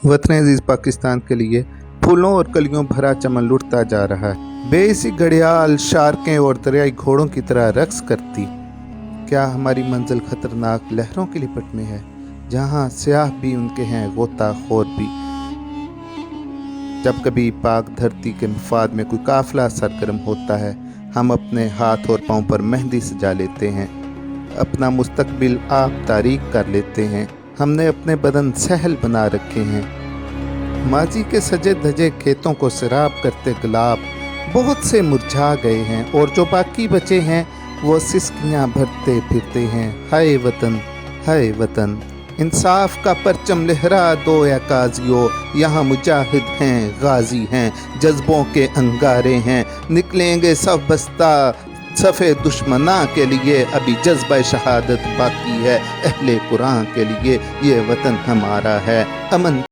वतन अजीज पाकिस्तान के लिए फूलों और कलियों भरा चमन लुटता जा रहा है। बेइसी घड़ियाल शार्कें और दरियाई घोड़ों की तरह रक्स करती। क्या हमारी मंजिल खतरनाक लहरों की लिपट में है, जहाँ स्याह भी उनके हैं गोताखोर भी। जब कभी पाक धरती के मफाद में कोई काफिला सरगर्म होता है, हम अपने हाथ और पाँव पर मेहंदी सजा लेते हैं, अपना मुस्तकबिल आप तारीख कर लेते हैं। हमने अपने बदन सहल बना रखे हैं। माजी के सजे धजे खेतों को सैराब करते गुलाब बहुत से मुरझा गए हैं, और जो बाकी बचे हैं वो सिसकियाँ भरते फिरते हैं। हाय वतन, हाय वतन। इंसाफ का परचम लहरा दो या काजियो, यहाँ मुजाहिद हैं, गाजी हैं, जज्बों के अंगारे हैं। निकलेंगे सब बस्ता सफ़े दुश्मना के लिए, अभी जज्बा शहादत बाकी है अहले कुरान के लिए। ये वतन हमारा है, अमन